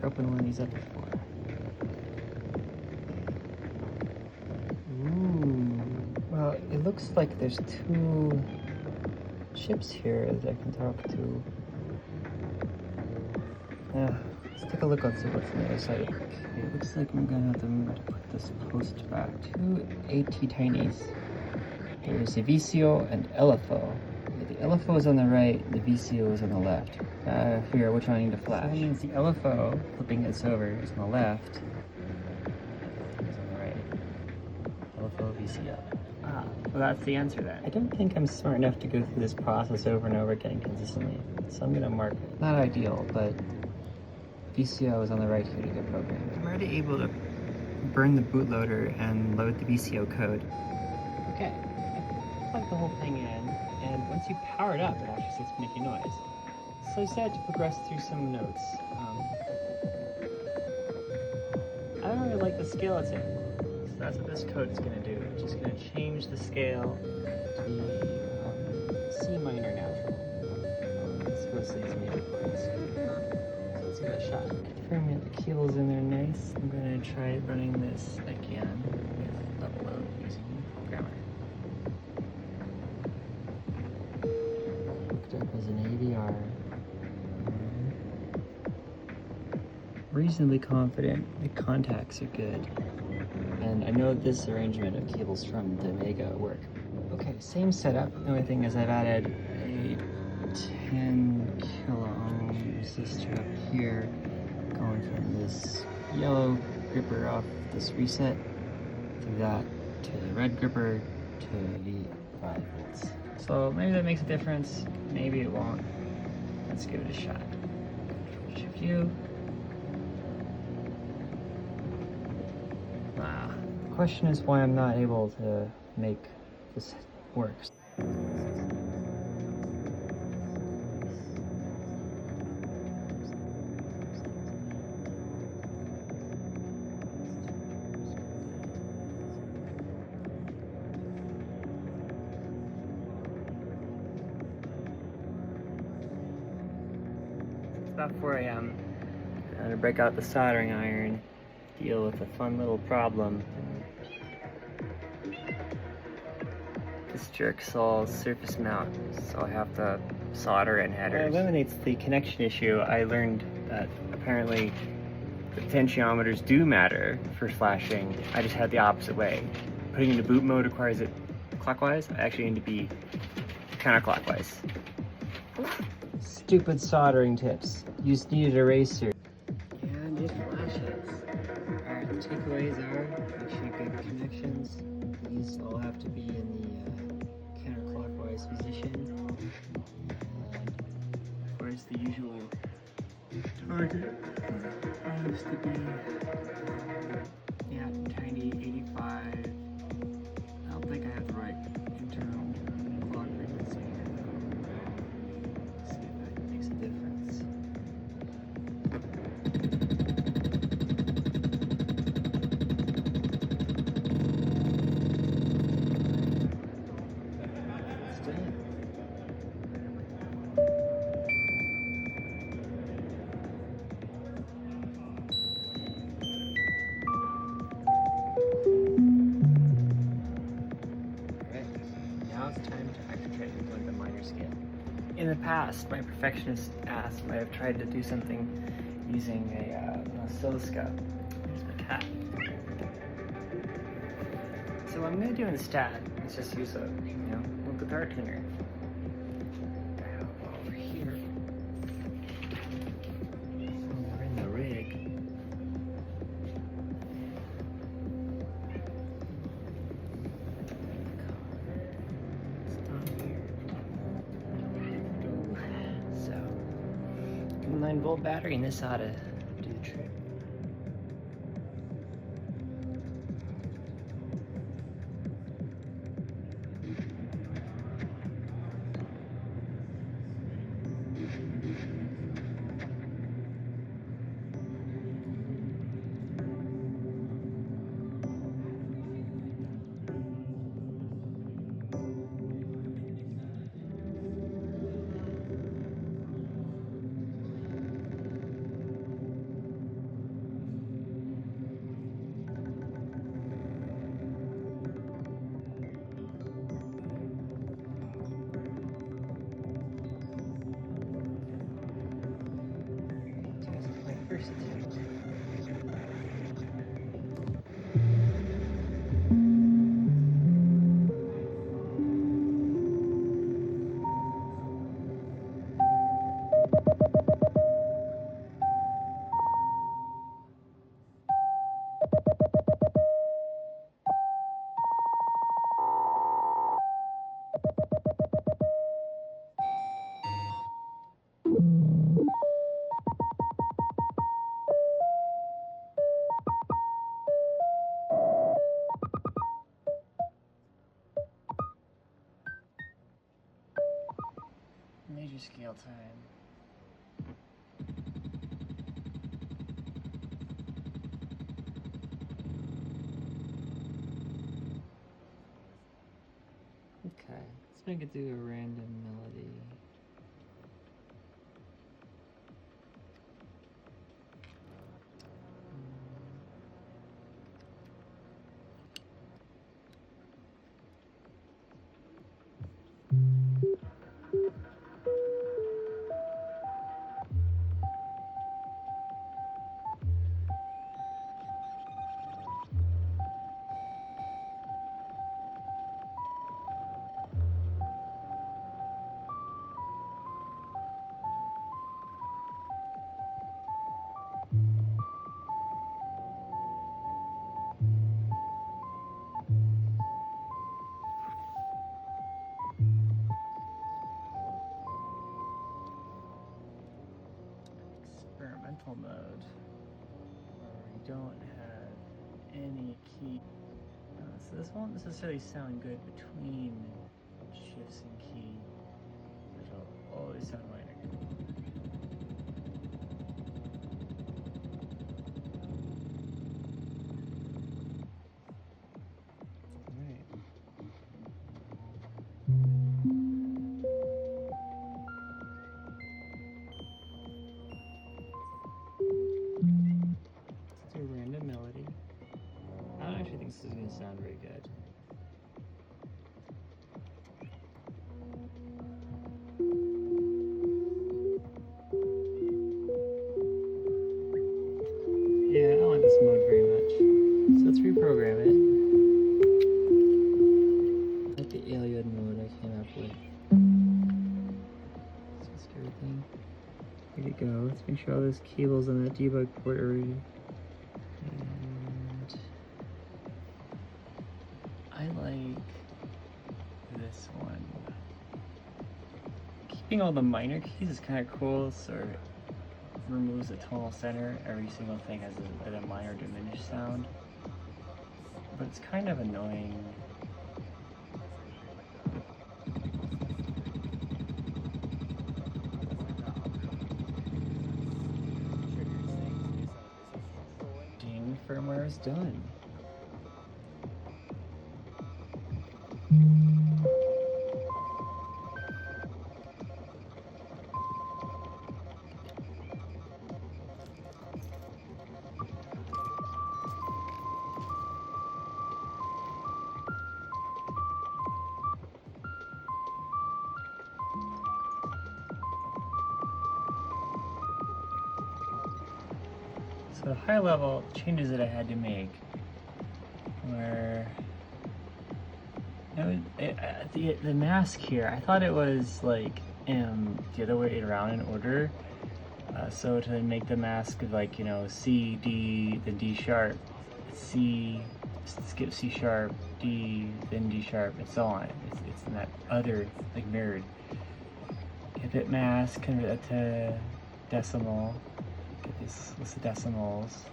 opened one of these up before. Ooh. Well, it looks like there's 2 chips here that I can talk to. Let's take a look and see what's on the other side. Okay, it looks like I'm gonna have to remember to put this post back. 2 AT-Tinies. There's the VCO and LFO. The LFO is on the right, the VCO is on the left. Figure out which one I need to flash. So that means the LFO, flipping this over, is on the left. Is on the right. LFO, VCO. Ah, well that's the answer then. I don't think I'm smart enough to go through this process over and over again consistently. So I'm gonna mark it. Not ideal, but VCO is on the right here to get programmed. I'm already able to burn the bootloader and load the VCO code. Okay, I plug the whole thing in, and once you power it up, it actually starts making noise. So I decided to progress through some notes. I don't really like the scale it's in, so that's what this code is going to do. It's just going to change the scale to the C minor natural. It's supposed to be major chords. So let's give it a shot. Confirming that the cable's in there nice. I'm going to try running this again with level load using grammar. Hooked up as an AVR. Reasonably confident the contacts are good, and I know this arrangement of cables from the Omega work. Okay, same setup. The only thing is I've added a 10 kilo ohm resistor up here, going from this yellow gripper off this reset through that to the red gripper to the 5 volts. So maybe that makes a difference, maybe it won't. Let's give it a shot. Shift U. The question is why I'm not able to make this work. It's about 4 a.m. I'm gonna break out the soldering iron, deal with a fun little problem. This jerk saws surface mount, so I have to solder in headers. It eliminates the connection issue. I learned that apparently the potentiometers do matter for flashing. I just had the opposite way. Putting into boot mode requires it clockwise. I actually need to be counterclockwise. Stupid soldering tips. You just need an eraser. And it flashes. Alright, the takeaways are actually good connections. These all have to be in the counterclockwise position. And of course the usual target has to be tiny 85. I don't think I have the right internal clock frequency here though. Let's see if that makes a difference. In the past, my perfectionist ass might have tried to do something using an oscilloscope. Here's my cat. So what I'm going to do instead is just use a little guitar tuner. Over here. We're in the rig. So, 9-volt battery, and this ought to do the trick. first. Major scale time. Okay, let's make it do a random melody. Experimental mode, where we don't have any key. So this won't necessarily sound good between shifts and key. It'll always sound minor. Let's do a random melody. I don't actually think this is going to sound very good. Yeah, I don't like this mode very much. So let's reprogram it. I like the alien mode I came up with. Just everything. Ready to go. Let's make sure all those cables on that debug port are ready. And I like this one. Keeping all the minor keys is kind of cool, so it removes the tonal center. Every single thing has a minor diminished sound. But it's kind of annoying. Firmware is done. So high level changes that I had to make were the mask here. I thought it was like the other way around in order. So to make the mask of like, you know, C, D, then D sharp, C, skip C sharp, D, then D sharp, and so on. It's in that other, like mirrored. Hit bit mask, convert that to decimal. Get this list of decimals.